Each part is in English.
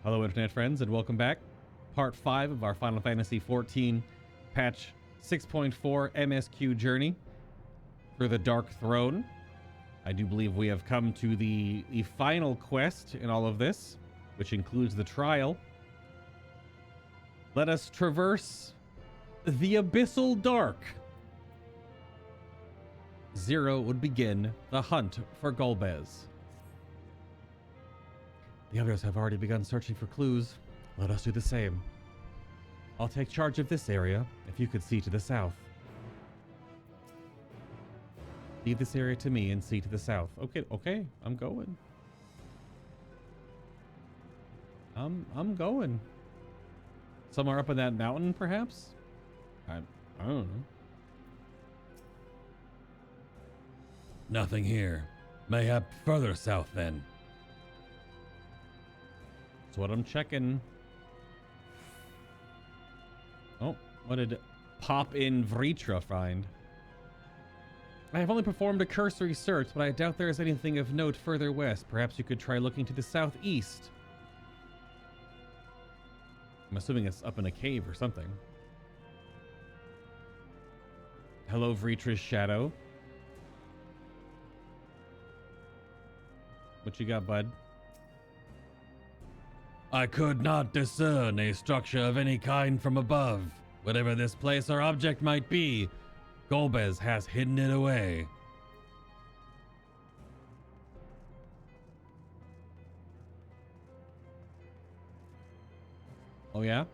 Hello internet friends and welcome back. Part 5 of our Final Fantasy XIV patch 6.4 MSQ journey for the Dark Throne. I do believe we have come to the final quest in all of this, which includes the trial. Let us traverse the Abyssal Dark. Zero would begin the hunt for Golbez. The others have already begun searching for clues. Let us do the same. I'll take charge of this area, if you could see to the south. Leave this area to me and see to the south. Okay, I'm going. I'm going. Somewhere up in that mountain, perhaps? I don't know. Nothing here. Mayhap further south then. That's what I'm checking. Oh, what did Pop in Vritra find? I have only performed a cursory search, but I doubt there is anything of note further west. Perhaps you could try looking to the southeast. I'm assuming it's up in a cave or something. Hello, Vritra's shadow. What you got, bud? I could not discern a structure of any kind from above. Whatever this place or object might be, Golbez has hidden it away. Oh yeah?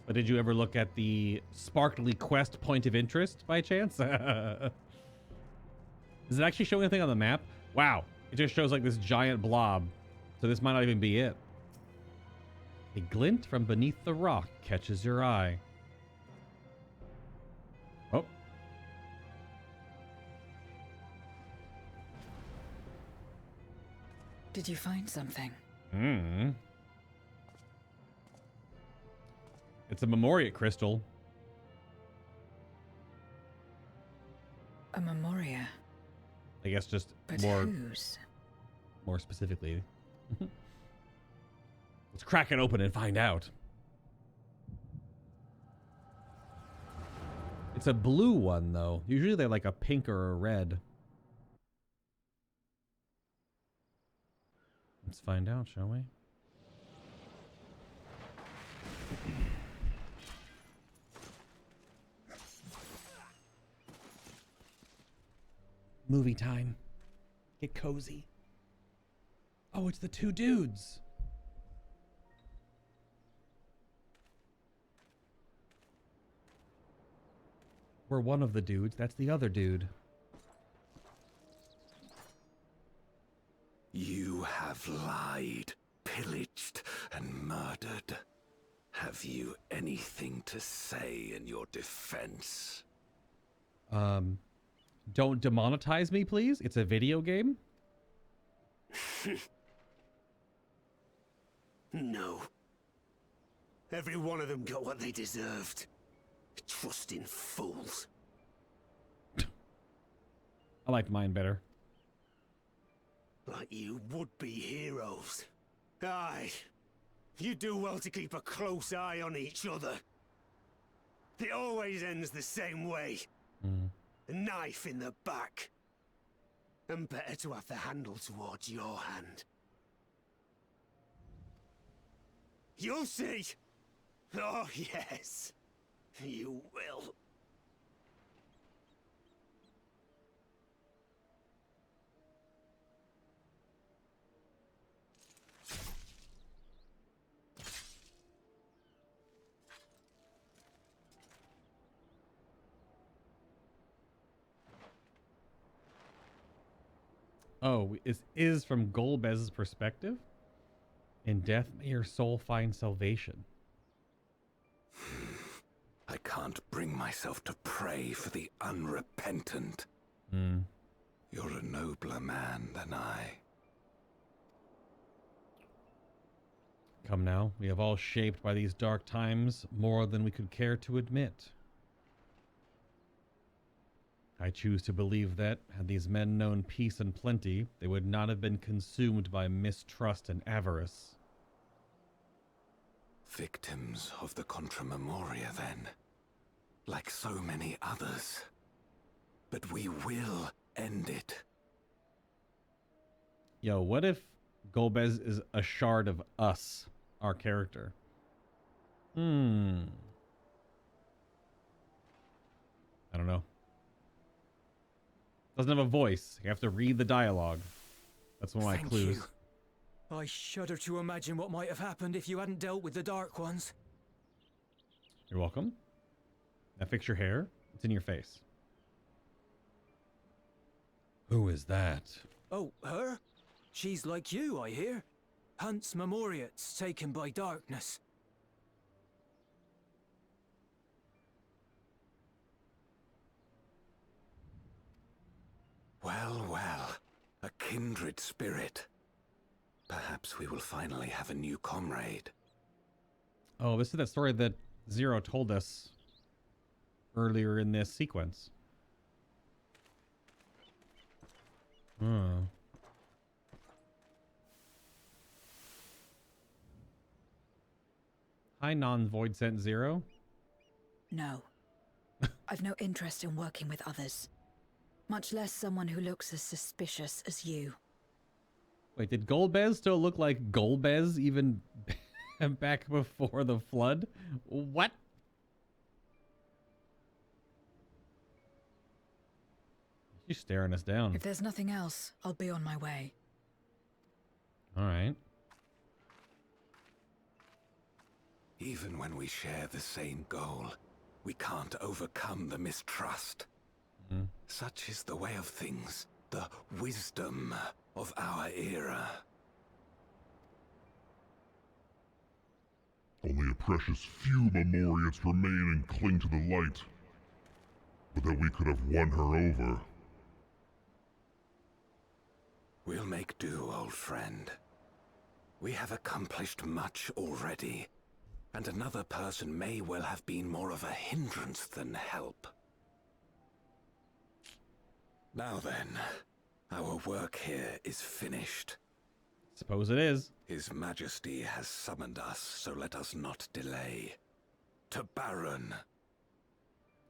But did you ever look at the sparkly quest point of interest by chance? Does it actually show anything on the map? Wow. It just shows like this giant blob. So this might not even be it. A glint from beneath the rock catches your eye. Oh. Did you find something? It's a Memoriat crystal. A Memoria. I guess just But more specifically. Let's crack it open and find out. It's a blue one, though. Usually they're like a pink or a red. Let's find out, shall we? Movie time. Get cozy. Oh, it's the two dudes. We're one of the dudes. That's the other dude. You have lied, pillaged, and murdered. Have you anything to say in your defense? Don't demonetize me, please. It's a video game. No. Every one of them got what they deserved. Trusting fools. I liked mine better. Like you would-be heroes. Aye. You do well to keep a close eye on each other. It always ends the same way. A knife in the back. And better to have the handle towards your hand. You'll see. Oh, yes. You will. Oh, is from Golbez's perspective? In death, may your soul find salvation. I can't bring myself to pray for the unrepentant. You're a nobler man than I. Come now, we have all shaped by these dark times more than we could care to admit. I choose to believe that, had these men known peace and plenty, they would not have been consumed by mistrust and avarice. Victims of the Contra Memoria, then. Like so many others. But we will end it. Yo, what if Golbez is a shard of us, our character? I don't know. Doesn't have a voice. You have to read the dialogue. That's one of my Thank clues. you. I shudder to imagine what might have happened if you hadn't dealt with the Dark Ones. You're welcome. Now fix your hair. It's in your face. Who is that? Oh, her? She's like you, I hear. Hunts Memoriates taken by darkness. Well, well. A kindred spirit. Perhaps we will finally have a new comrade. Oh, this is that story that Zero told us earlier in this sequence. Hmm. Hi, non-void sent Zero. No. I've no interest in working with others. Much less someone who looks as suspicious as you. Wait, did Golbez still look like Golbez even back before the flood? What? She's staring us down. If there's nothing else, I'll be on my way. All right. Even when we share the same goal, we can't overcome the mistrust. Such is the way of things, the wisdom of our era. Only a precious few Memoriates remain and cling to the light. But that we could have won her over. We'll make do, old friend. We have accomplished much already, and another person may well have been more of a hindrance than help. Now then, our work here is finished. Suppose it is. His Majesty has summoned us, so let us not delay. To Baron.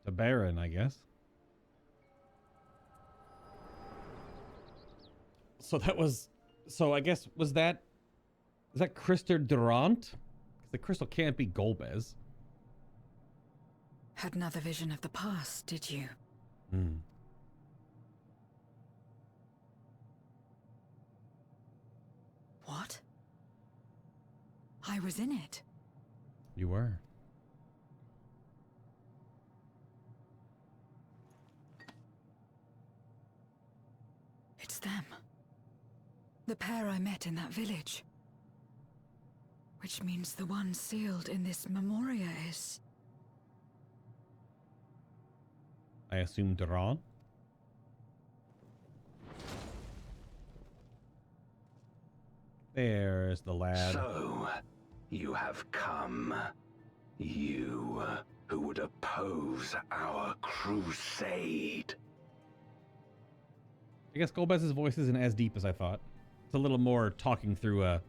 To Baron, I guess. So that was... So I guess, was that... Is that Krister Durant? Because the crystal can't be Golbez. Had another vision of the past, did you? Hmm. What? I was in it. You were. It's them. The pair I met in that village. Which means the one sealed in this Memoria is... I assume Durant. There's the lad. So, you have come. You, who would oppose our crusade. I guess Golbez's voice isn't as deep as I thought. It's a little more talking through a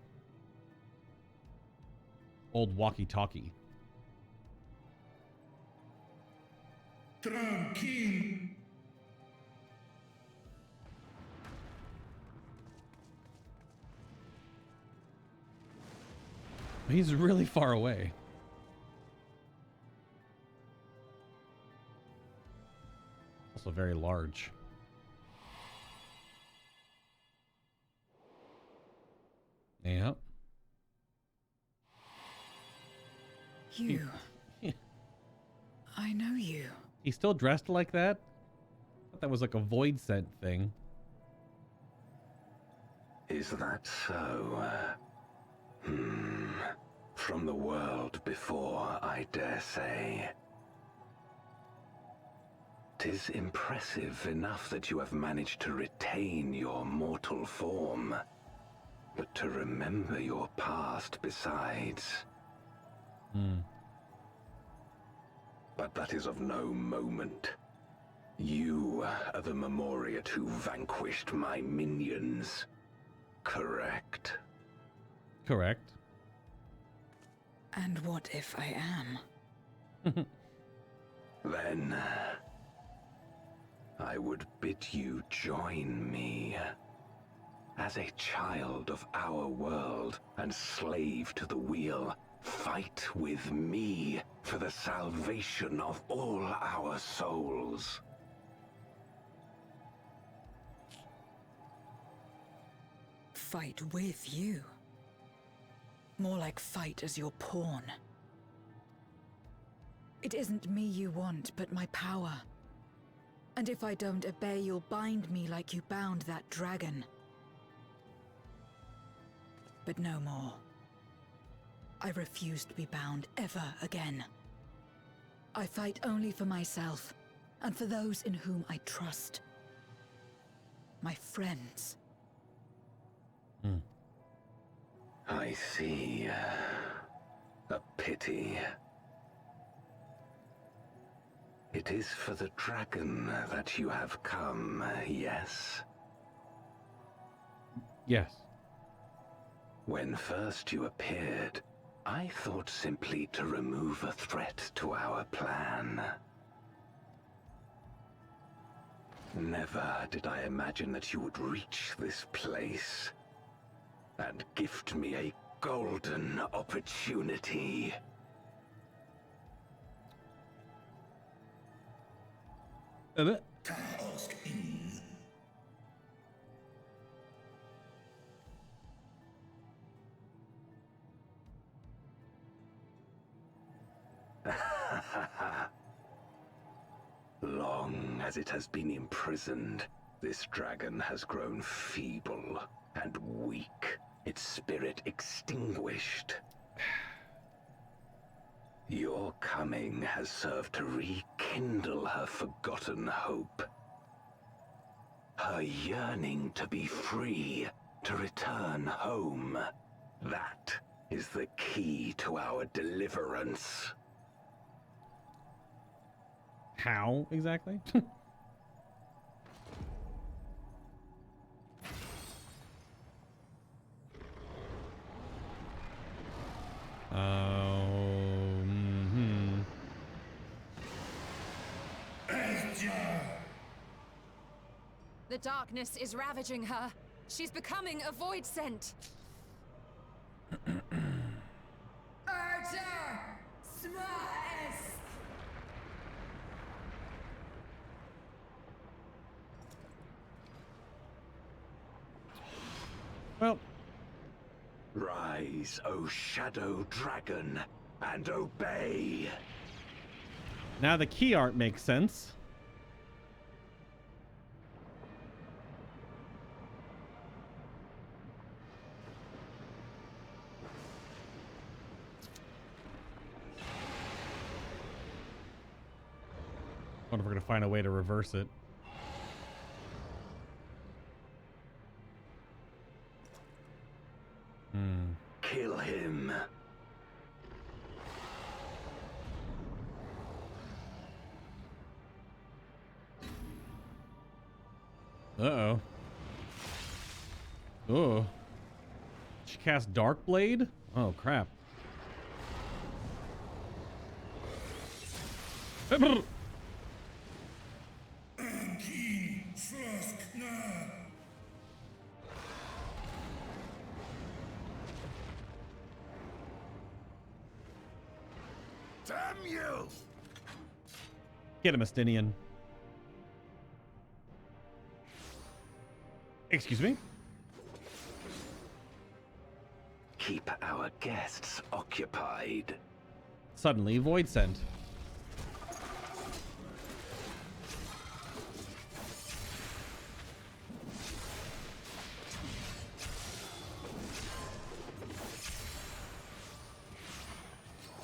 old walkie-talkie. Tranquil. He's really far away. Also very large. Yep. You. I know you. He's still dressed like that? I thought that was like a void scent thing. Is that so? From the world before, I dare say. 'Tis impressive enough that you have managed to retain your mortal form, but to remember your past besides. But that is of no moment. You are the Memoriate who vanquished my minions, correct? Correct. And what if I am? Then I would bid you join me. As a child of our world and slave to the wheel, fight with me for the salvation of all our souls. Fight with you? More like fight as your pawn. It isn't me you want, but my power. And if I don't obey, you'll bind me like you bound that dragon. But no more. I refuse to be bound ever again. I fight only for myself, and for those in whom I trust. My friends. I see. A pity. It is for the dragon that you have come, yes? Yes. When first you appeared, I thought simply to remove a threat to our plan. Never did I imagine that you would reach this place and gift me a golden opportunity. Long as it has been imprisoned, this dragon has grown feeble and weak, its spirit extinguished. Your coming has served to rekindle her forgotten hope. Her yearning to be free, to return home. That is the key to our deliverance. How exactly? The darkness is ravaging her. She's becoming a void scent. Well, rise, O shadow dragon, and obey. now the key art makes sense. I wonder if we're gonna find a way to reverse it. Kill him. Uh-oh. Oh. She cast Dark Blade? Oh, crap. Damn you! Get him, Astinian. Excuse me? Keep our guests occupied. Suddenly, Void Scent.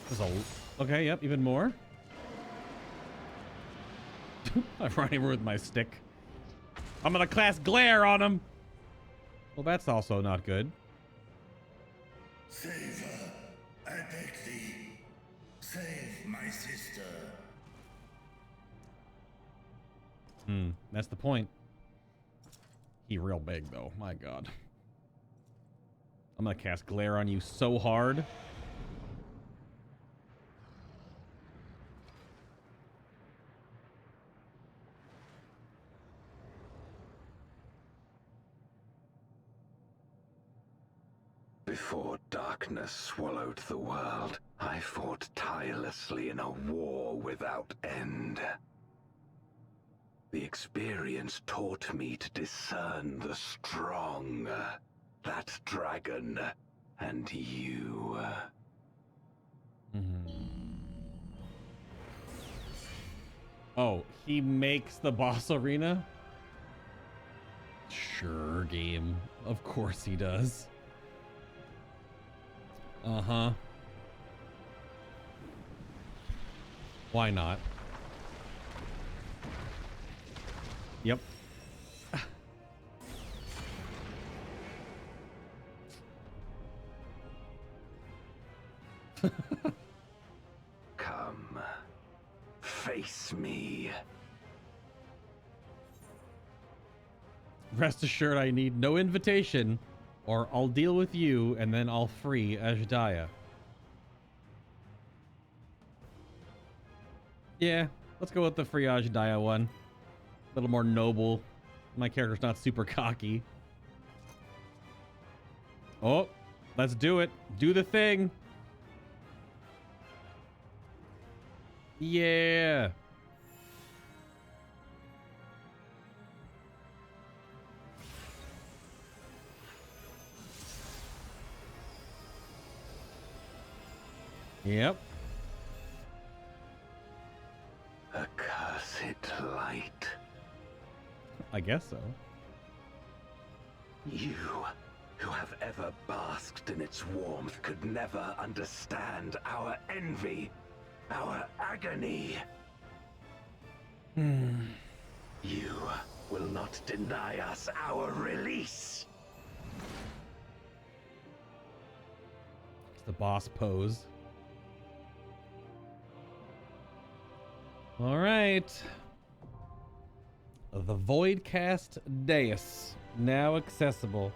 There's a... Okay, yep, even more. I'm running with my stick. I'm gonna cast Glare on him. Well, that's also not good. Save her, I beg thee. Save my sister. That's the point. He real big though, my god. I'm gonna cast Glare on you so hard. Darkness swallowed the world. I fought tirelessly in a war without end. The experience taught me to discern the strong, that dragon, and you. Oh, he makes the boss arena? Sure, game. Of course he does. Uh-huh. Why not? Yep. Come, face me. Rest assured I need no invitation, or I'll deal with you and then I'll free Ajdaya. Yeah, let's go with the free Ajdaya one. A little more noble. My character's not super cocky. Oh, let's do it. Do the thing. Yeah. Yep. Accursed light. I guess so. You, who have ever basked in its warmth, could never understand our envy, our agony. You will not deny us our release. It's the boss pose. All right. The Voidcast Dais, now accessible.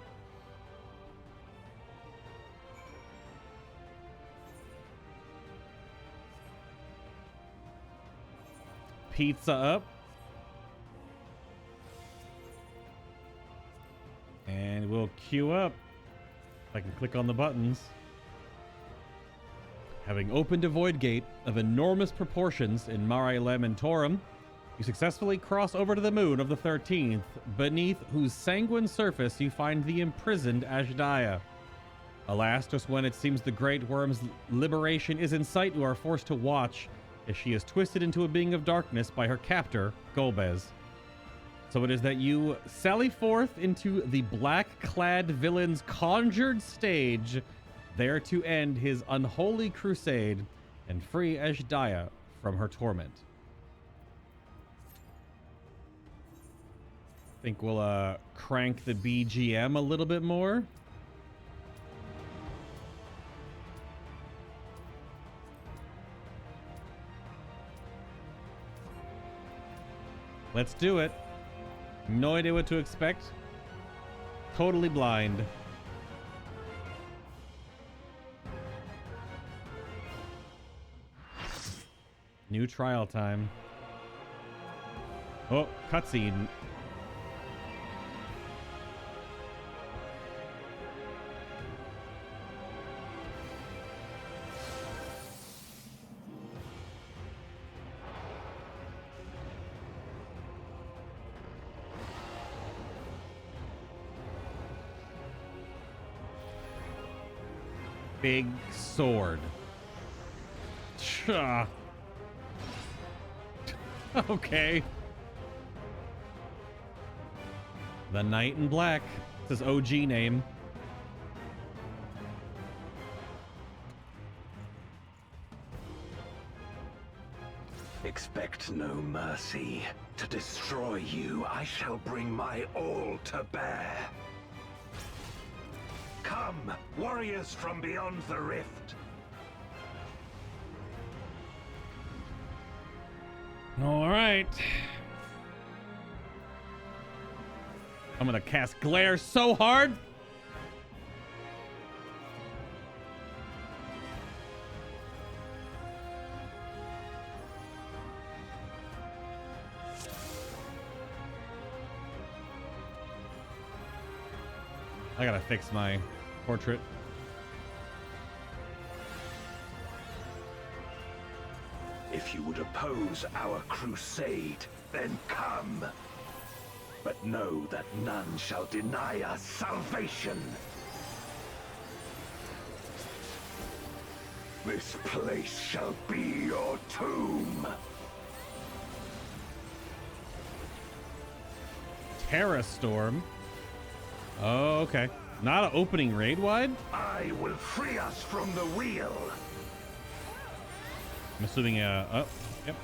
Pizza up. And we'll queue up. If I can click on the buttons. Having opened a void gate of enormous proportions in Mare Lamentorum, you successfully cross over to the moon of the 13th, beneath whose sanguine surface you find the imprisoned Ajdaya. Alas, just when it seems the Great Worm's liberation is in sight, you are forced to watch as she is twisted into a being of darkness by her captor, Golbez. So it is that you sally forth into the black-clad villain's conjured stage, there to end his unholy crusade and free Ajdaya from her torment. Think we'll crank the BGM a little bit more. Let's do it. No idea what to expect. Totally blind. New trial time. Oh, cutscene. Big sword. Tcha. Okay. The Knight in Black. It's his OG name. Expect no mercy. To destroy you, I shall bring my all to bear. Come, warriors from beyond the rift. All right. I'm gonna cast Glare so hard. I gotta fix my portrait. If you would oppose our crusade, then come. But know that none shall deny us salvation. This place shall be your tomb. Terra Storm. Oh, okay. Not an opening raid wide? I will free us from the wheel. I'm assuming, oh, yep.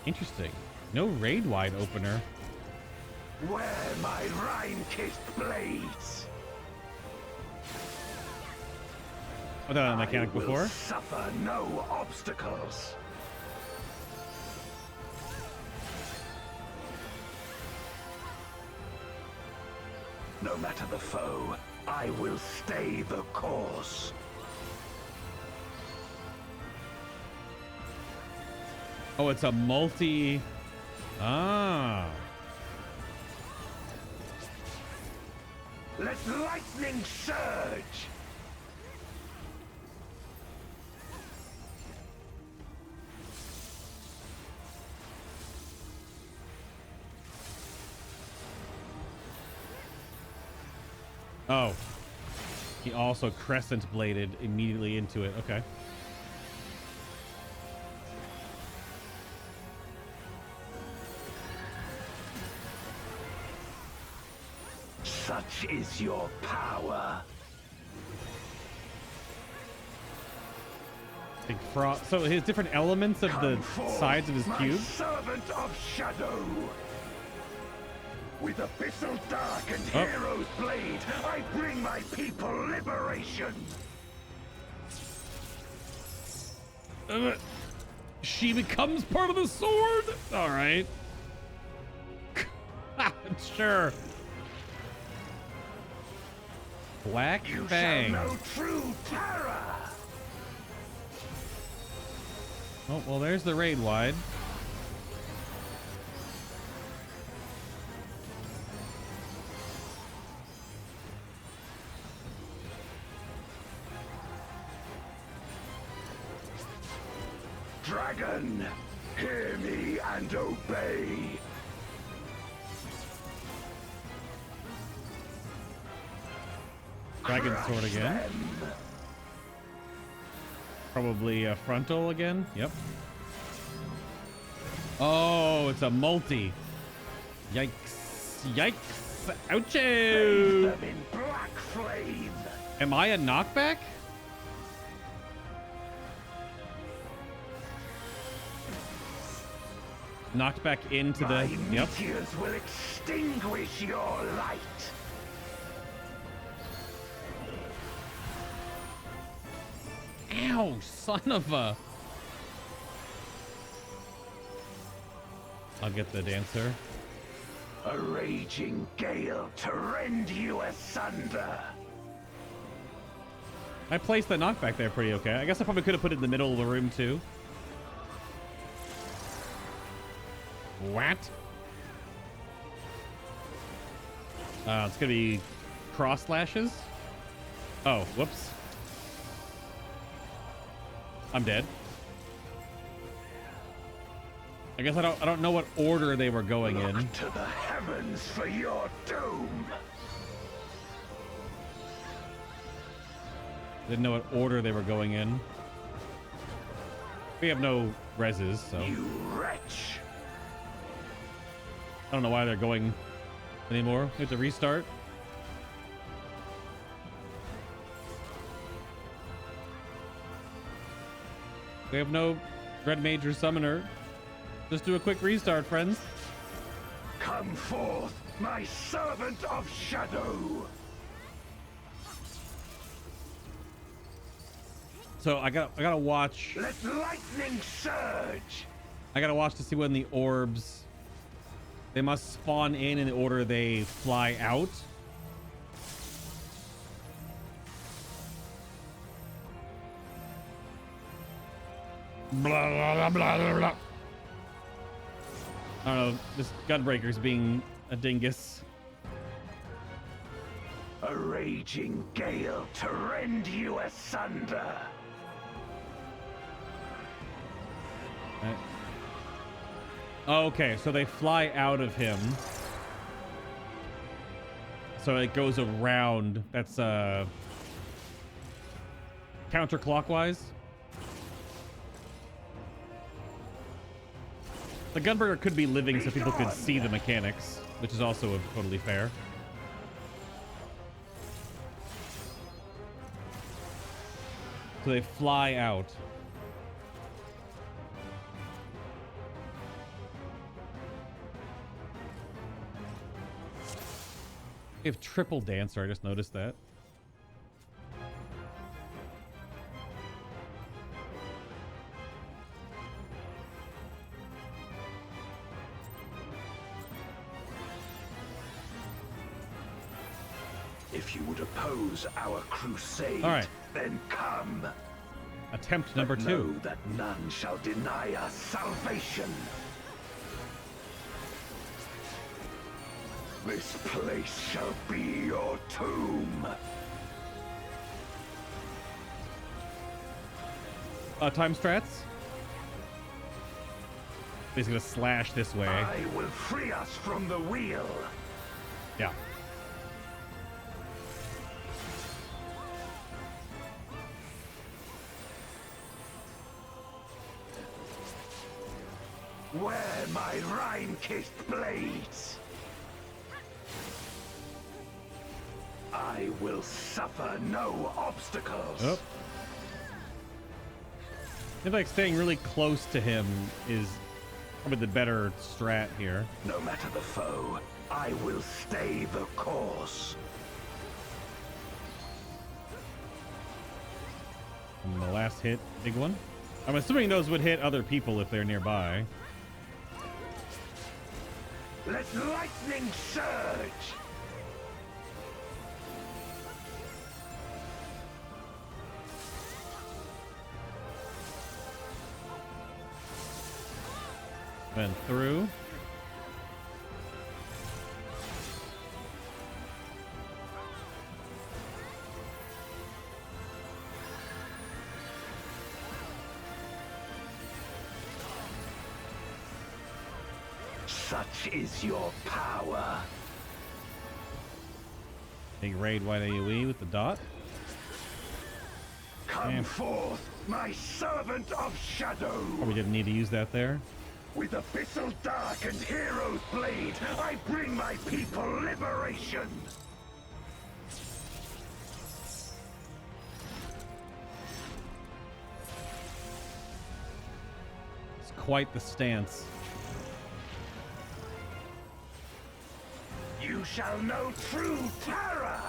Interesting. No raid wide opener. Where my rime-kissed blades. I've done that mechanic I will before. Suffer no obstacles. No matter the foe, I will stay the course. Oh, it's a multi. Ah. Let lightning surge. Oh. He also crescent bladed immediately into it. Okay. Such is your power. Big frost. So his different elements of the sides of his cube. Servant of shadow. With Abyssal Dark and Hero's Blade, I bring my people liberation. She becomes part of the sword. All right. Sure. Black Fang. You shall know true terror. Oh, well, there's the raid wide. Dragon, hear me and obey. Dragon sword again. Them. Probably a frontal again. Yep. Oh, it's a multi. Yikes. Yikes. Ouchie. Bathe them in black flame. Am I a knockback? Knocked back into the... Yep. Meteors will extinguish your light. Ow, son of a... I'll get the dancer. A raging gale to rend you asunder. I placed the knockback there pretty okay. I guess I probably could have put it in the middle of the room too. What? It's gonna be cross slashes. Oh, whoops. I'm dead. I guess I don't know what order they were going in. Look to the heavens for your doom. Didn't know what order they were going in. We have no reses, so You wretch. I don't know why they're going anymore. We have to restart. We have no Red Major Summoner. Just do a quick restart, friends. Come forth, my servant of shadow. So I gotta watch. Let lightning surge. I gotta watch to see when the orbs. They must spawn in the order they fly out. Blah blah blah blah blah. I don't know. This Gunbreaker's being a dingus. A raging gale to rend you asunder. Okay, so they fly out of him. So it goes around. That's counterclockwise. The Gunbreaker could be living so people could see the mechanics, which is also totally fair. So they fly out. We have triple dancer, I just noticed that. If you would oppose our crusade, all right, then come. Attempt number 2. Know that none shall deny us salvation. This place shall be your tomb. Time strats. He's gonna slash this way. I will free us from the wheel. Yeah. Where my rime-kissed blades. I will suffer no obstacles. Oh. I feel like staying really close to him is probably the better strat here. No matter the foe, I will stay the course. And the last hit, big one. I'm assuming those would hit other people if they're nearby. Let lightning surge. Then through. Such is your power. Big raid wide AoE with the dot. Come Damn. forth, my servant of shadow. Probably didn't need to use that there. With Abyssal Dark and Hero's Blade, I bring my people liberation. It's quite the stance. You shall know true terror.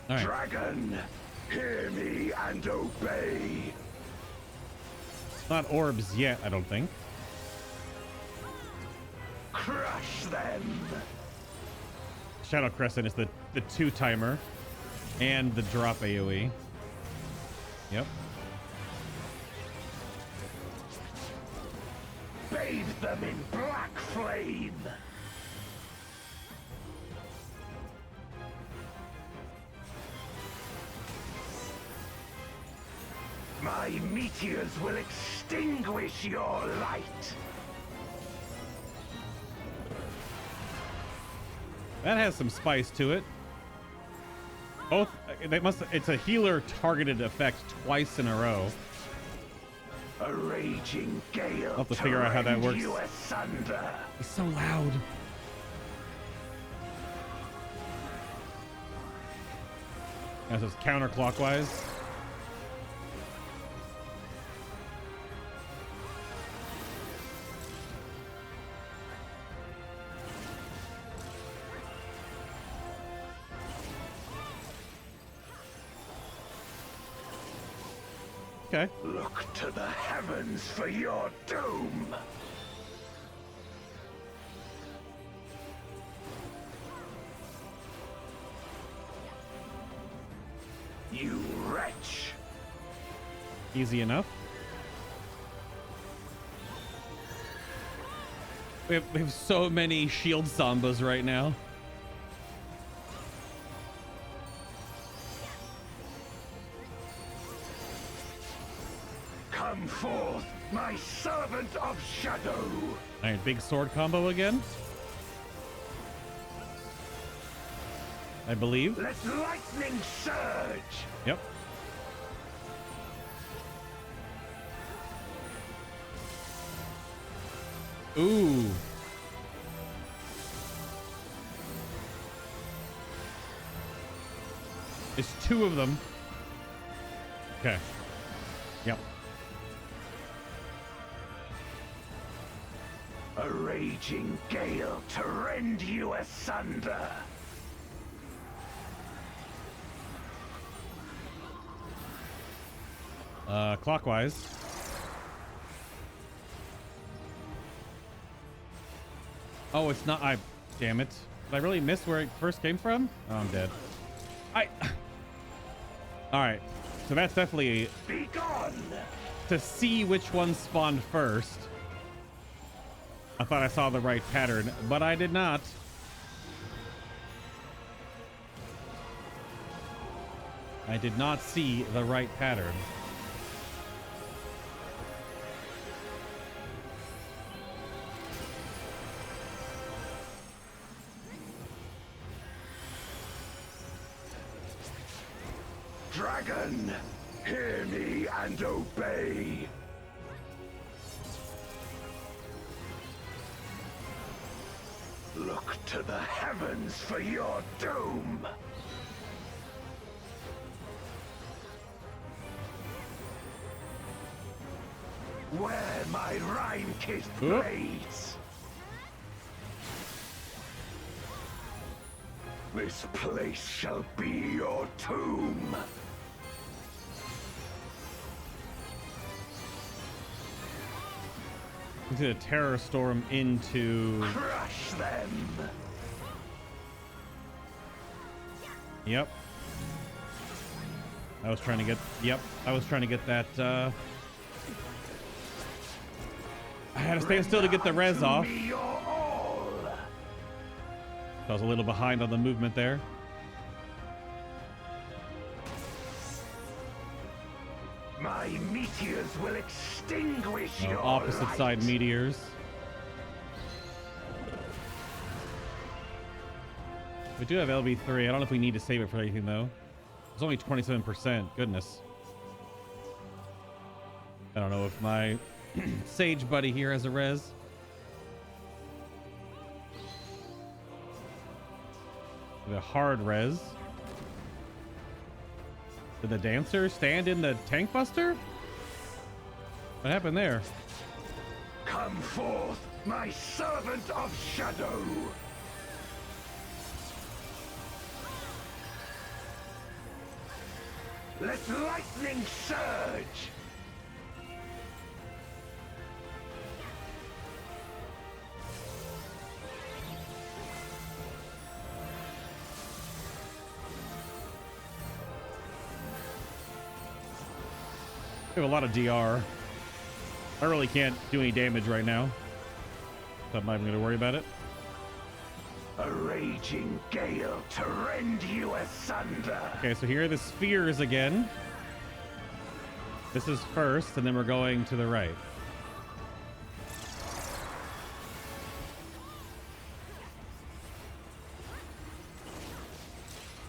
All right. Dragon, hear me and obey. It's not orbs yet, I don't think. Crush them. Shadow Crescent is the 2 timer and the drop AoE. Yep. Bathe them in black flame. My meteors will extinguish your light. That has some spice to it. Both, it's a healer targeted effect twice in a row. A raging gale. I'll have to figure out how that works. You asunder. It's so loud. As it's counterclockwise. Okay. Look to the heavens for your doom. you wretch! Easy enough. We have so many shield sambas right now. Come forth, my servant of shadow! All right, big sword combo again. I believe. Let lightning surge! Yep. Ooh. It's two of them. Okay. Yep. A raging gale to rend you asunder. Clockwise. Oh, it's not. Damn it. Did I really miss where it first came from? Oh, I'm dead. All right. So that's definitely Be gone! to see which one spawned first. I thought I saw the right pattern, but I did not. I did not see the right pattern. Dragon, hear me and obey. Look to the heavens for your doom. Wear my rime-kissed blades. This place shall be your tomb. Into a terror storm into. Crush them. Yep. I was trying to get. Yep. I was trying to get that. I had to stand still to get the res off. I was a little behind on the movement there. My meteors will extinguish your opposite light. side meteors. We do have LB3. I don't know if we need to save it for anything though. It's only 27%. Goodness. I don't know if my sage buddy here has a res. The hard res. Did the dancer stand in the tank buster? What happened there? Come forth, my servant of shadow. Let lightning surge. We have a lot of DR. I really can't do any damage right now, so I'm not even going to worry about it. A raging gale to rend you asunder. Okay, so here are the spheres again. This is first, and then we're going to the right.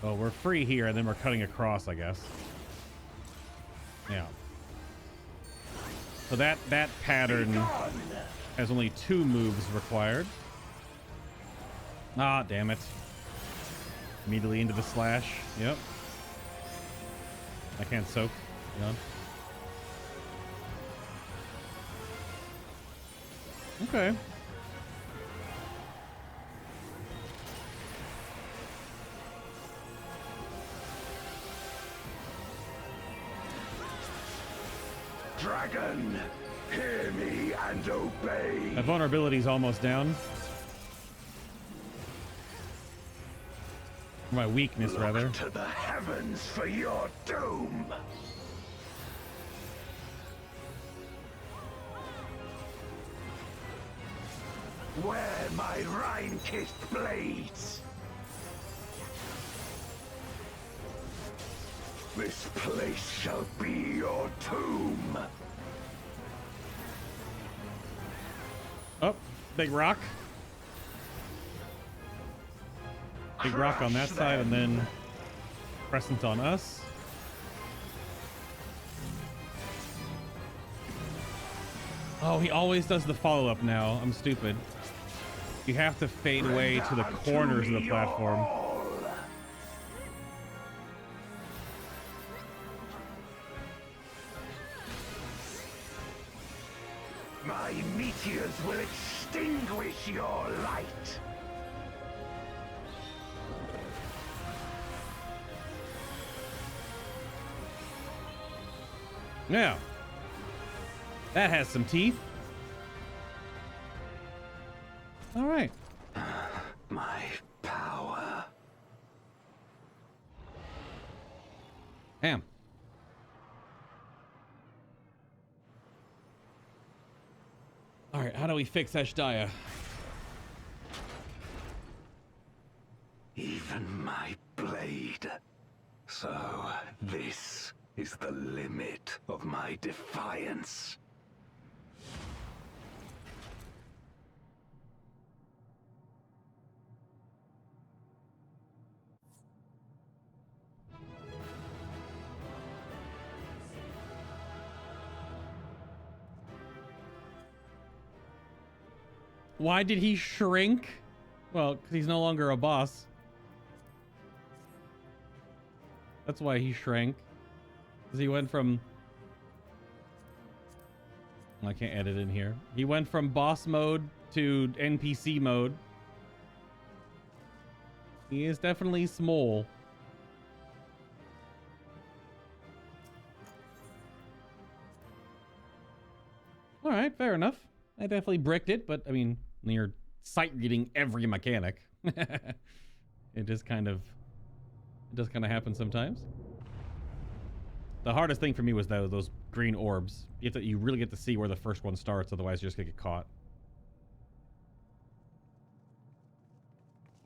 Oh, we're free here, and then we're cutting across, I guess. Yeah. So that pattern has only 2 moves required. Ah, damn it. Immediately into the slash. Yep. I can't soak. You know? Okay. Dragon, hear me and obey. That vulnerability's almost down. My weakness, rather. Look to the heavens for your doom. Wear my rime-kissed blades. This place shall be your tomb. Oh, big rock. Big rock on that side, and then crescent on us. Oh, he always does the follow-up now. I'm stupid. You have to fade away to the corners of the platform. My meteors will extinguish your light. Yeah. That has some teeth. All right. My power. Damn. All right, how do we fix Eshdiah? Even my blade. So this is the limit of my defiance. Why did he shrink? Well, because he's no longer a boss. That's why he shrank. Because he went from... I can't edit in here. He went from boss mode to NPC mode. He is definitely small. All right, fair enough. I definitely bricked it, but I mean, when you're sight reading every mechanic, it does kind of happen sometimes. The hardest thing for me was those green orbs. You really get to see where the first one starts, otherwise you're just gonna get caught.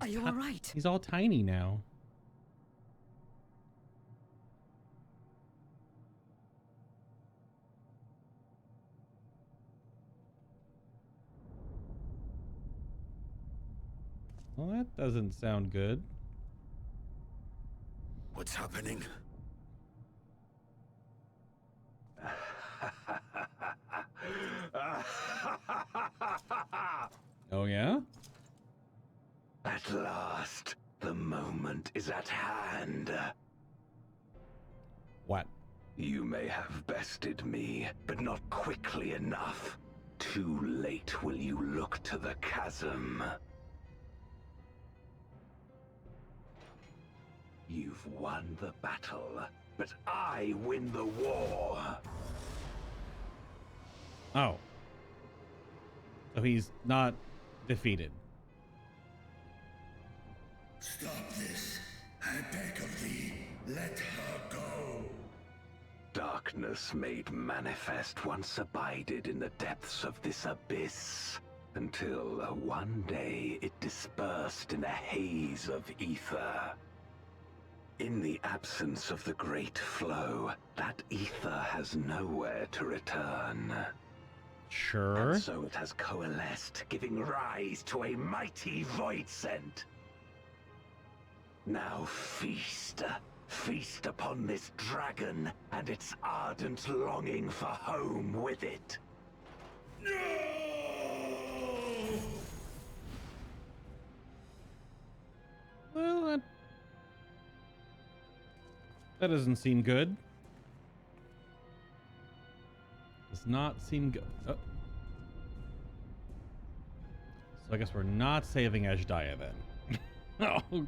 Are you all right? He's all tiny now. Well, that doesn't sound good. What's happening? Oh, yeah? At last, the moment is at hand. What? You may have bested me, but not quickly enough. Too late will you look to the chasm. You've won the battle, but I win the war. Oh. So he's not defeated. Stop this. I beg of thee, let her go. Darkness made manifest once abided in the depths of this abyss, until one day it dispersed in a haze of ether. In the absence of the great flow, that ether has nowhere to return. Sure. And so it has coalesced, giving rise to a mighty void scent. Now feast. Feast upon this dragon and its ardent longing for home with it. No! Well, that doesn't seem good. Does not seem good. Oh. So I guess we're not saving Eshdiah then. Oh.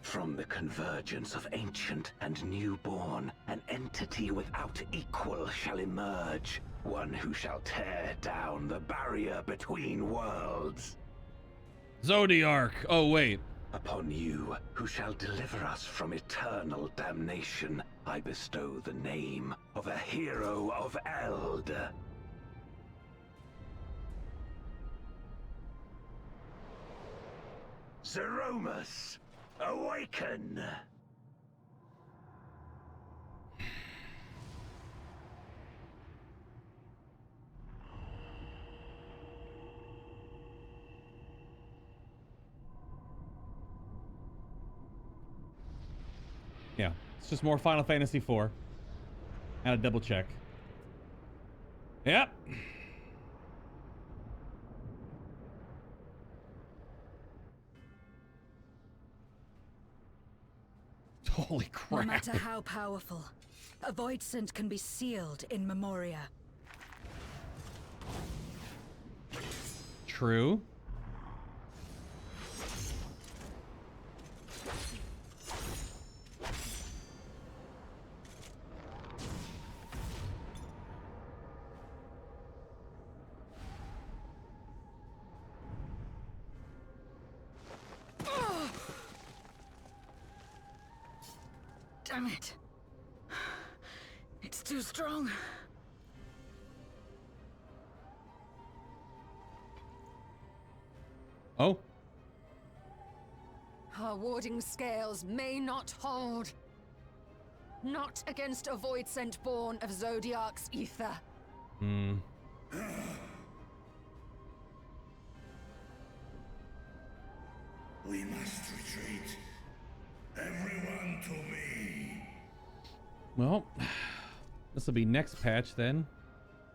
From the convergence of ancient and newborn, an entity without equal shall emerge. One who shall tear down the barrier between worlds. Zodiark. Oh, wait. Upon you, who shall deliver us from eternal damnation, I bestow the name of a hero of Eld. Zeromus, awaken! Yeah, it's just more Final Fantasy IV. And a double check. Yep. Holy crap. No matter how powerful, a void scent can be sealed in Memoria. True. Damn it. It's too strong. Oh. Our warding scales may not hold. Not against a void scent born of Zodiac's ether. Hmm. We must retreat. Everyone to me. Well, this will be next patch then.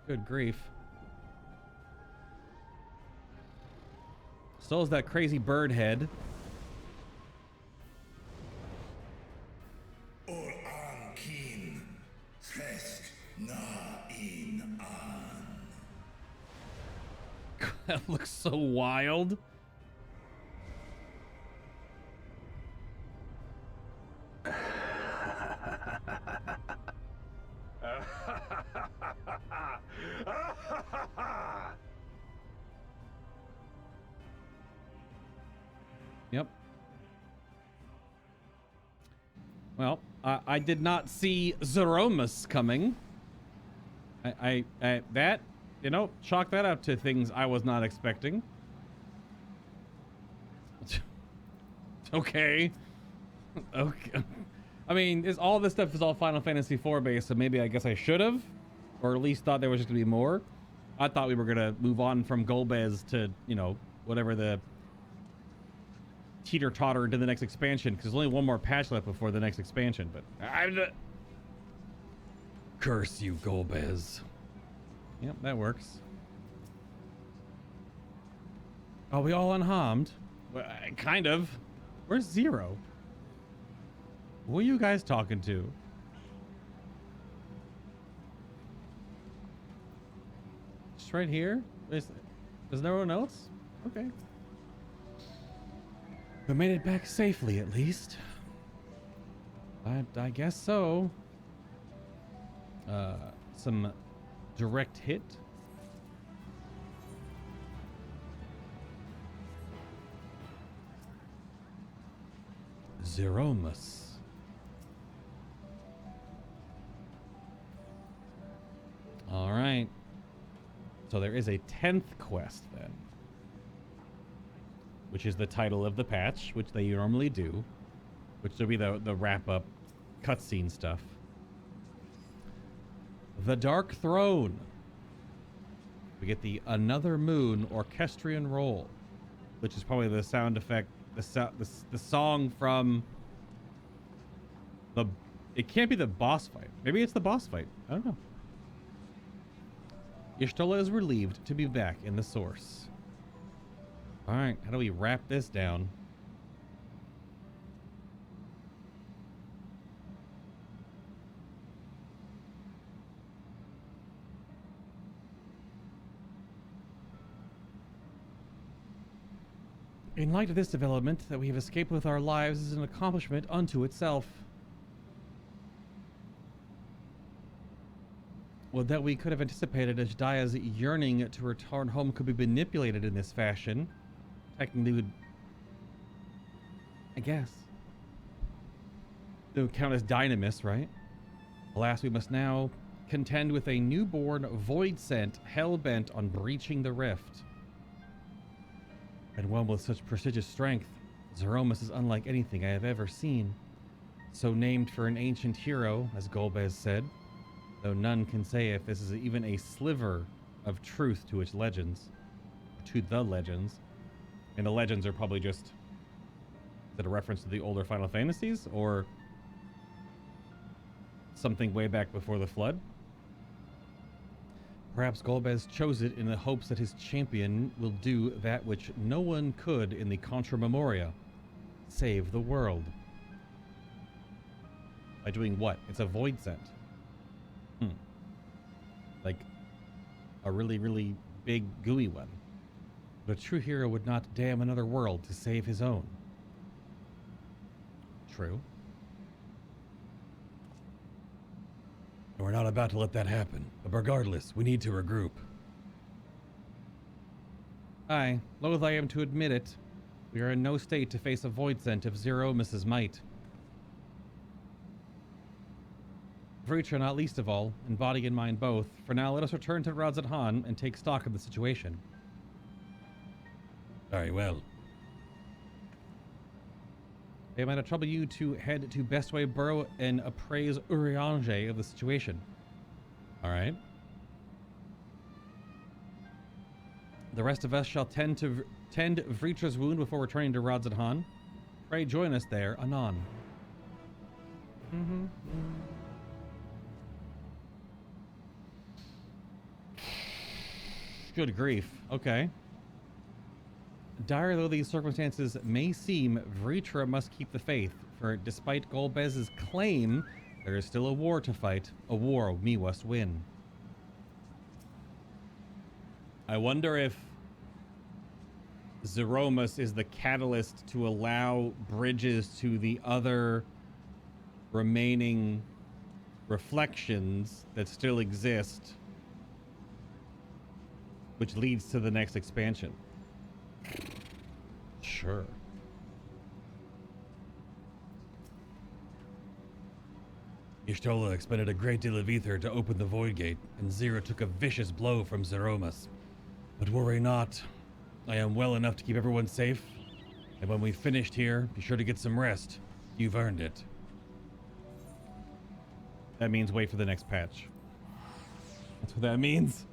Good grief. Still has that crazy bird head. Or Ankin. Fest na in an. That looks so wild. Yep. Well, I did not see Zeromus coming. I that, you know, chalk that up to things I was not expecting. Okay. Okay. I mean, all this stuff is all Final Fantasy IV based, so maybe I guess I should have, or at least thought there was just gonna be more. I thought we were gonna move on from Golbez to, you know, whatever the teeter-totter into the next expansion, because there's only one more patch left before the next expansion. But Curse you, Golbez. Yep, that works. Are we all unharmed? Well, kind of. Where's Zero? Who are you guys talking to? Just right here? There's no one else? Okay. We made it back safely, at least. I guess so. Some direct hit. Zeromus. All right. So there is a 10th quest then, which is the title of the patch, which they normally do, which will be the wrap-up cutscene stuff. The Dark Throne. We get the Another Moon orchestrion roll, which is probably the sound effect, the song from the. It can't be the boss fight. Maybe it's the boss fight. I don't know. Y'shtola is relieved to be back in the source. All right, how do we wrap this down? In light of this development, that we have escaped with our lives is an accomplishment unto itself. Well, that we could have anticipated as Daya's yearning to return home could be manipulated in this fashion. Technically would... I guess. The Countess Dynamis, right? Alas, we must now contend with a newborn void sent hell-bent on breaching the rift. And one with such prestigious strength, Zeromus is unlike anything I have ever seen. So named for an ancient hero, as Golbez said, though none can say if this is even a sliver of truth to its legends. To the legends. And the legends are probably just... Is it a reference to the older Final Fantasies? Or something way back before the Flood? Perhaps Golbez chose it in the hopes that his champion will do that which no one could in the Contra Memoria. Save the world. By doing what? It's a void sent. Like a really, really big gooey one. But a true hero would not damn another world to save his own. True. We're not about to let that happen. But regardless, we need to regroup. Aye, loath I am to admit it. We are in no state to face a void sent of Zeromus's might. Vritra not least of all, in body and mind both. For now, let us return to Radzat and take stock of the situation. Very well. It might trouble you to head to Bestway Burrow and appraise Urianger of the situation. Alright. The rest of us shall tend Vritra's wound before returning to Radzat. Pray join us there anon. Good grief. Okay. Dire though these circumstances may seem, Vritra must keep the faith, for despite Golbez's claim, there is still a war to fight, a war we must win. I wonder if Zeromus is the catalyst to allow bridges to the other remaining reflections that still exist, which leads to the next expansion. Sure. Y'shtola expended a great deal of ether to open the Void Gate, and Zero took a vicious blow from Zeromus. But worry not. I am well enough to keep everyone safe. And when we've finished here, be sure to get some rest. You've earned it. That means wait for the next patch. That's what that means.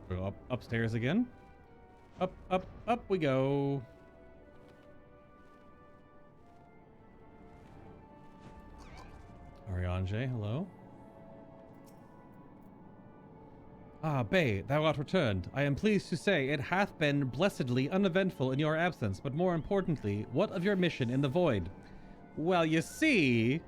Go upstairs again. Up, up, up we go. Ariange, hello. Ah, Bay, thou art returned. I am pleased to say it hath been blessedly uneventful in your absence, but more importantly, what of your mission in the Void? Well, you see...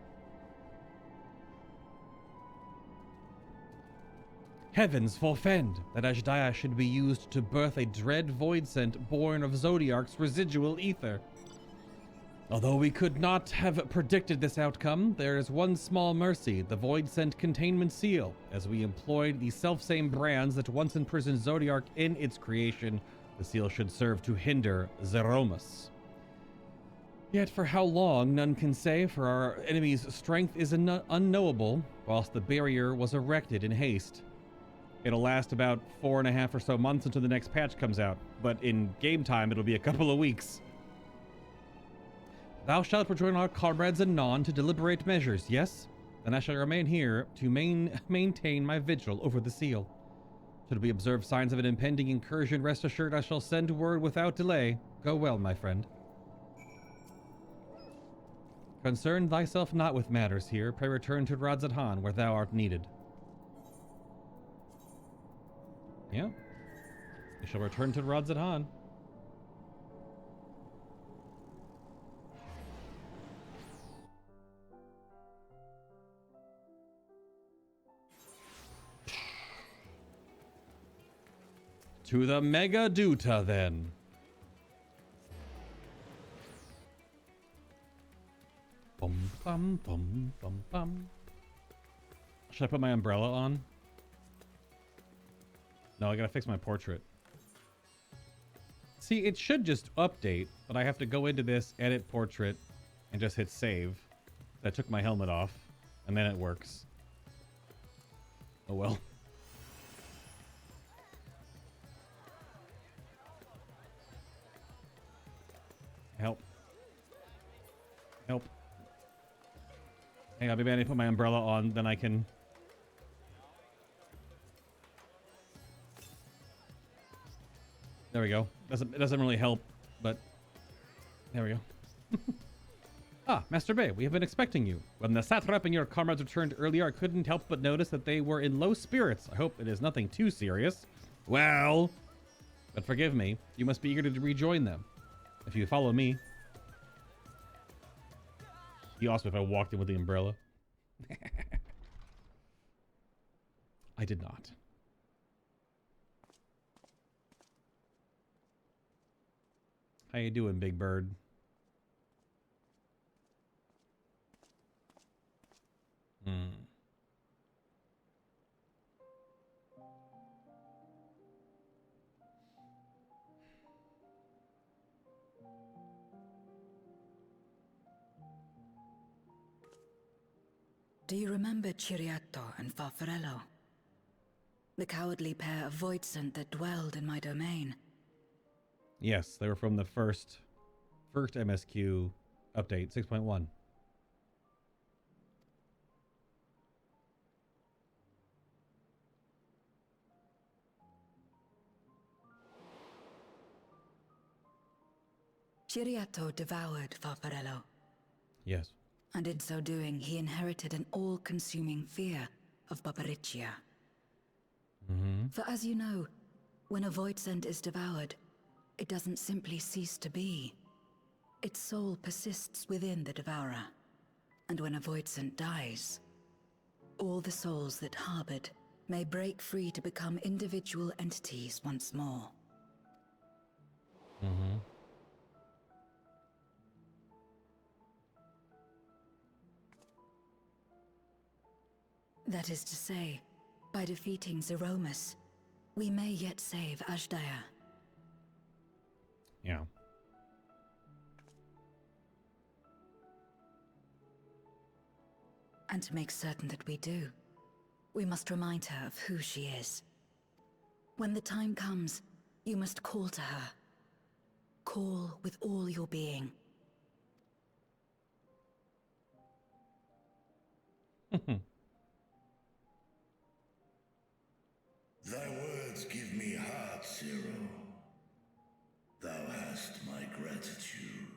Heavens forfend that Azhdaya should be used to birth a dread void scent born of Zodiark's residual ether. Although we could not have predicted this outcome, there is one small mercy, the void scent containment seal, as we employed the selfsame brands that once imprisoned Zodiark in its creation. The seal should serve to hinder Zeromus. Yet for how long, none can say, for our enemy's strength is unknowable, whilst the barrier was erected in haste. It'll last about 4.5 or so months until the next patch comes out, but in game time it'll be a couple of weeks. Thou shalt rejoin our comrades anon to deliberate measures, yes? Then I shall remain here to maintain my vigil over the seal. Should we observe signs of an impending incursion, rest assured I shall send word without delay. Go well, my friend. Concern thyself not with matters here. Pray return to Radzat where thou art needed. Yeah. We shall return to Radzat. To the Mega Duta, then. Bum, bum, Bum, bum, bum, bum. Should I put my umbrella on? No, I gotta fix my portrait. See, it should just update, but I have to go into this, edit portrait, and just hit save. I took my helmet off, and then it works. Oh well. Help. Help. Hang on, maybe I need to put my umbrella on, then I can... There we go. It doesn't really help, but... There we go. Ah, Master Bay, we have been expecting you. When the satrap and your comrades returned earlier, I couldn't help but notice that they were in low spirits. I hope it is nothing too serious. Well... But forgive me, you must be eager to rejoin them. If you follow me... He asked me if I walked in with the umbrella. I did not. How you doing, Big Bird? Do you remember Ciriato and Farfarello? The cowardly pair of Voidsent that dwelled in my domain? Yes, they were from the first MSQ update, 6.1. Ciriato devoured Farfarello. Yes. And in so doing, he inherited an all-consuming fear of Barbariccia. For as you know, when a Voidsent is devoured, it doesn't simply cease to be. Its soul persists within the devourer. And when a Voidsent dies, all the souls that harbored may break free to become individual entities once more. That is to say, by defeating Zeromus, we may yet save Ashdaya. Yeah. And to make certain that we do, we must remind her of who she is. When the time comes, you must call to her. Call with all your being. Thy words give me heart, Zero. Thou hast my gratitude.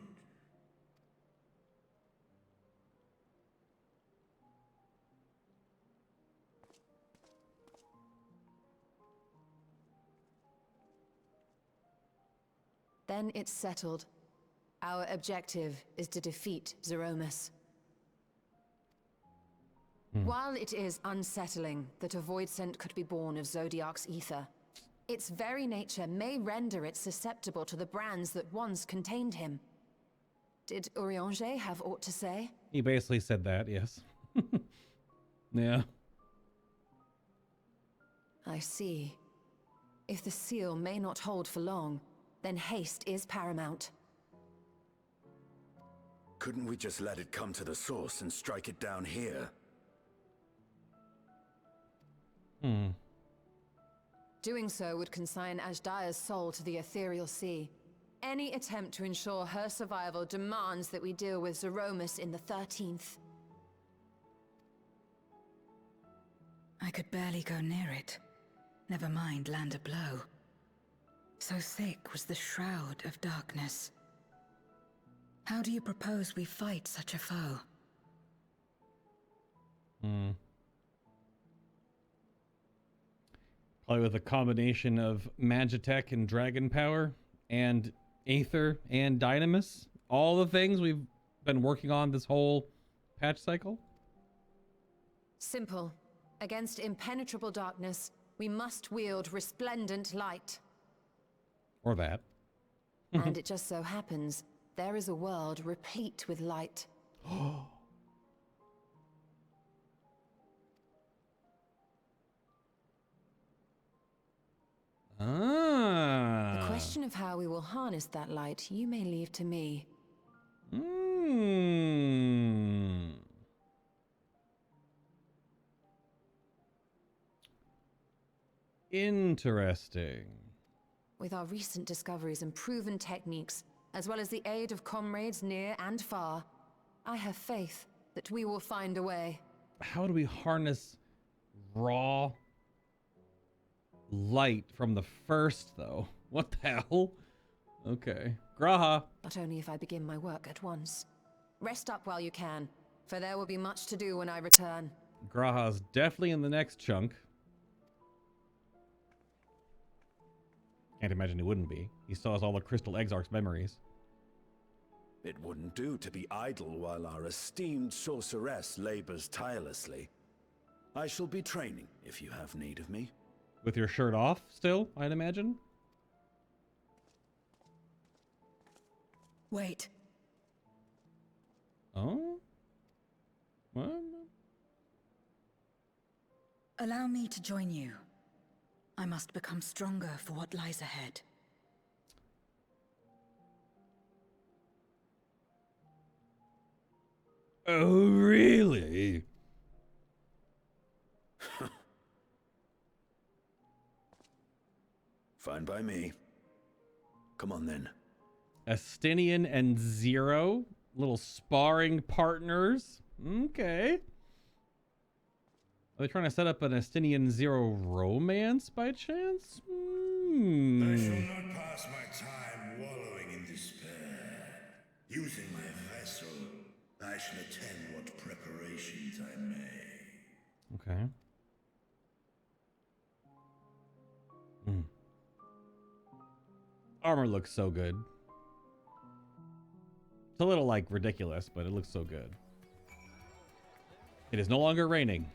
Then it's settled. Our objective is to defeat Zeromus. While it is unsettling that a Voidsent could be born of Zodiac's ether, its very nature may render it susceptible to the brands that once contained him. Did Urianger have aught to say? He basically said that, yes. Yeah. I see. If the seal may not hold for long, then haste is paramount. Couldn't we just let it come to the source and strike it down here? Doing so would consign Ashdaya's soul to the ethereal sea. Any attempt to ensure her survival demands that we deal with Zeromus in the 13th. I could barely go near it. Never mind land a blow. So thick was the shroud of darkness. How do you propose we fight such a foe? Probably with a combination of Magitech and Dragon Power and Aether and Dynamis. All the things we've been working on this whole patch cycle. Simple. Against impenetrable darkness, we must wield resplendent light. Or that. And it just so happens, there is a world replete with light. Ah. The question of how we will harness that light, you may leave to me. Interesting. With our recent discoveries and proven techniques, as well as the aid of comrades near and far, I have faith that we will find a way. How do we harness raw light from the first, though? What the hell? Okay. Graha. But only if I begin my work at once. Rest up while you can, for there will be much to do when I return. Graha's definitely in the next chunk. Can't imagine he wouldn't be. He still has all the Crystal Exarch's memories. It wouldn't do to be idle while our esteemed sorceress labors tirelessly. I shall be training if you have need of me. With your shirt off still, I'd imagine? Wait. Oh? What? Allow me to join you. I must become stronger for what lies ahead. Oh, really? Fine by me. Come on then. Astinian and Zero, little sparring partners. Okay. Are they trying to set up an Astinian Zero romance by chance? I shall not pass my time wallowing in despair. Using my vessel, I shall attend what preparations I may. Okay. Armor looks so good. It's a little, like, ridiculous, but it looks so good. It is no longer raining.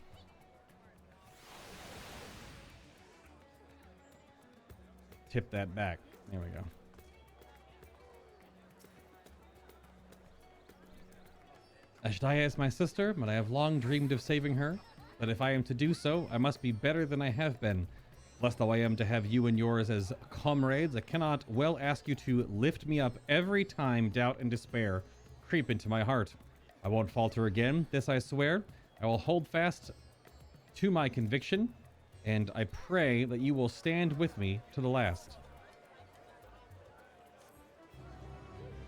Tip that back. There we go. Ashdaya is my sister, but I have long dreamed of saving her. But if I am to do so, I must be better than I have been. Blessed though I am to have you and yours as comrades, I cannot well ask you to lift me up every time doubt and despair creep into my heart. I won't falter again, this I swear. I will hold fast to my conviction, and I pray that you will stand with me to the last.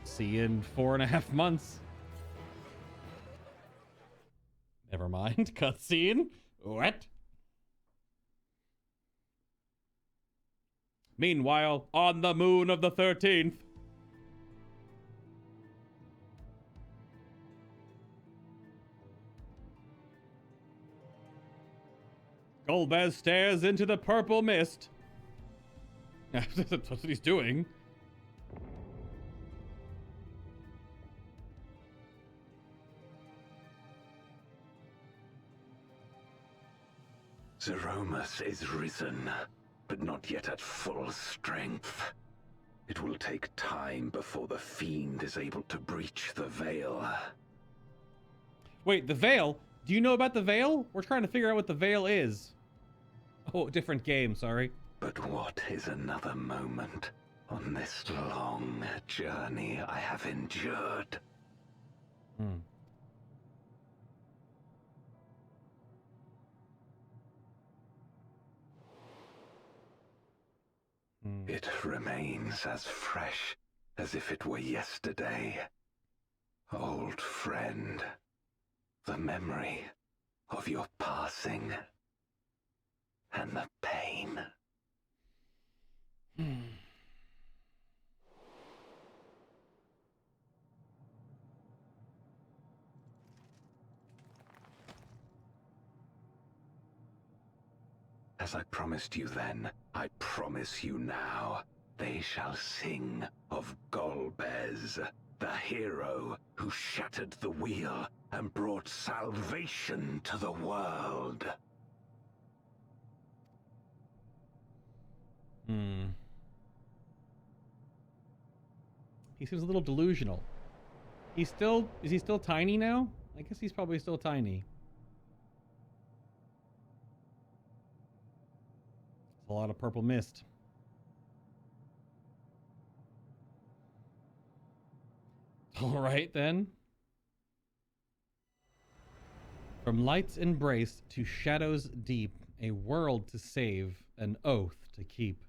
See you in 4.5 months. Never mind. Cutscene. What? Meanwhile, on the moon of the 13th. Golbez stares into the purple mist. That's what he's doing. Zeromus is risen, but not yet at full strength. It will take time before the fiend is able to breach the veil. Wait, the veil? Do you know about the veil? We're trying to figure out what the veil is. Oh, different game, sorry. But what is another moment on this long journey I have endured? It remains as fresh as if it were yesterday. Old friend, the memory of your passing and the pain. As I promised you then, I promise you now, they shall sing of Golbez, the hero who shattered the wheel and brought salvation to the world. He seems a little delusional. Is he still tiny now? I guess he's probably still tiny. A lot of purple mist. All right, then. From light's embrace to shadow's deep, a world to save, an oath to keep.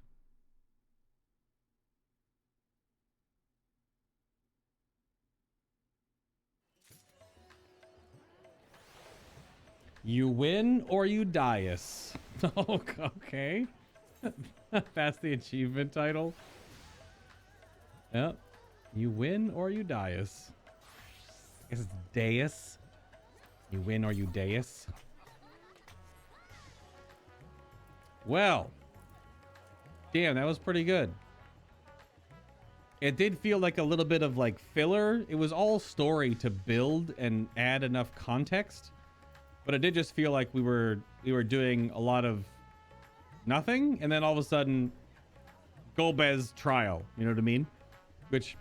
You win or you die-us. Oh, okay. That's the achievement title. Yep. You win or you die-us. I guess it's Deus. You win or you Deus. Well. Damn, that was pretty good. It did feel like a little bit of like filler. It was all story to build and add enough context. But it did just feel like we were doing a lot of nothing, and then all of a sudden, Golbez Trial. You know what I mean? Which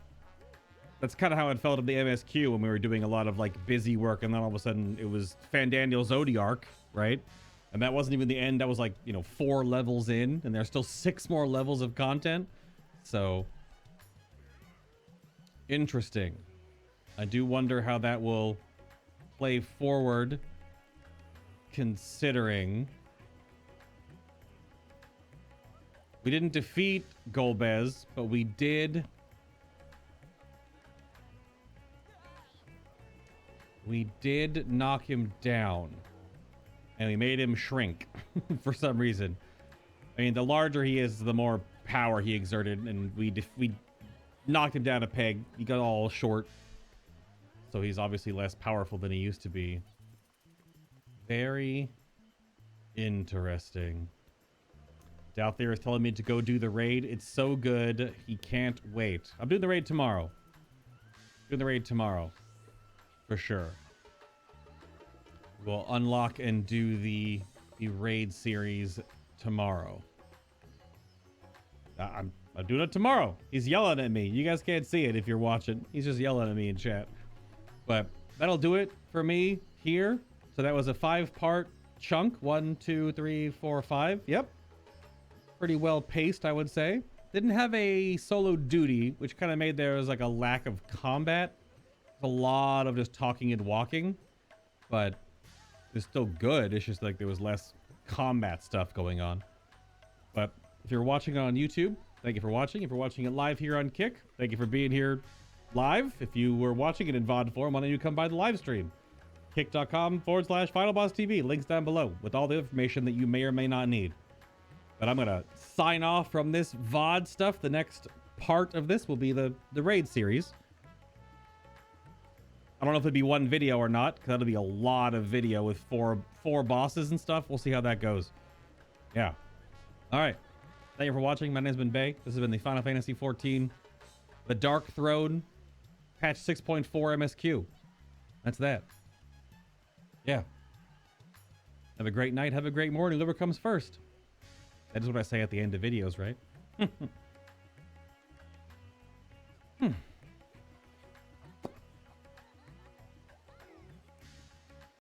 that's kind of how it felt at the MSQ when we were doing a lot of like busy work, and then all of a sudden it was Fandaniel Zodiark, right? And that wasn't even the end. That was like, you know, 4 levels in, and there's still 6 more levels of content. So interesting. I do wonder how that will play forward. Considering we didn't defeat Golbez, but we did knock him down, and we made him shrink for some reason. I mean, the larger he is, the more power he exerted, and we knocked him down a peg. He got all short, so he's obviously less powerful than he used to be. Very interesting. Douthier is telling me to go do the raid. It's so good. He can't wait. I'm doing the raid tomorrow. Doing the raid tomorrow. For sure. We'll unlock and do the raid series tomorrow. I'm doing it tomorrow. He's yelling at me. You guys can't see it if you're watching. He's just yelling at me in chat. But that'll do it for me here. So that was a 5-part chunk. 1, 2, 3, 4, 5. Yep. Pretty well paced, I would say. Didn't have a solo duty, which kind of made there was like a lack of combat. A lot of just talking and walking. But it's still good. It's just like there was less combat stuff going on. But if you're watching on YouTube, thank you for watching. If you're watching it live here on Kick, thank you for being here live. If you were watching it in VOD form, why don't you come by the live stream? Kick.com/FinalBossTV. Links down below with all the information that you may or may not need. But I'm going to sign off from this VOD stuff. The next part of this will be the raid series. I don't know if it'd be one video or not, because that'll be a lot of video with four bosses and stuff. We'll see how that goes. Yeah. All right. Thank you for watching. My name's been Bay. This has been the Final Fantasy XIV, The Dark Throne, patch 6.4 MSQ. That's that. Yeah. Have a great night. Have a great morning. Whoever comes first. That is what I say at the end of videos, right?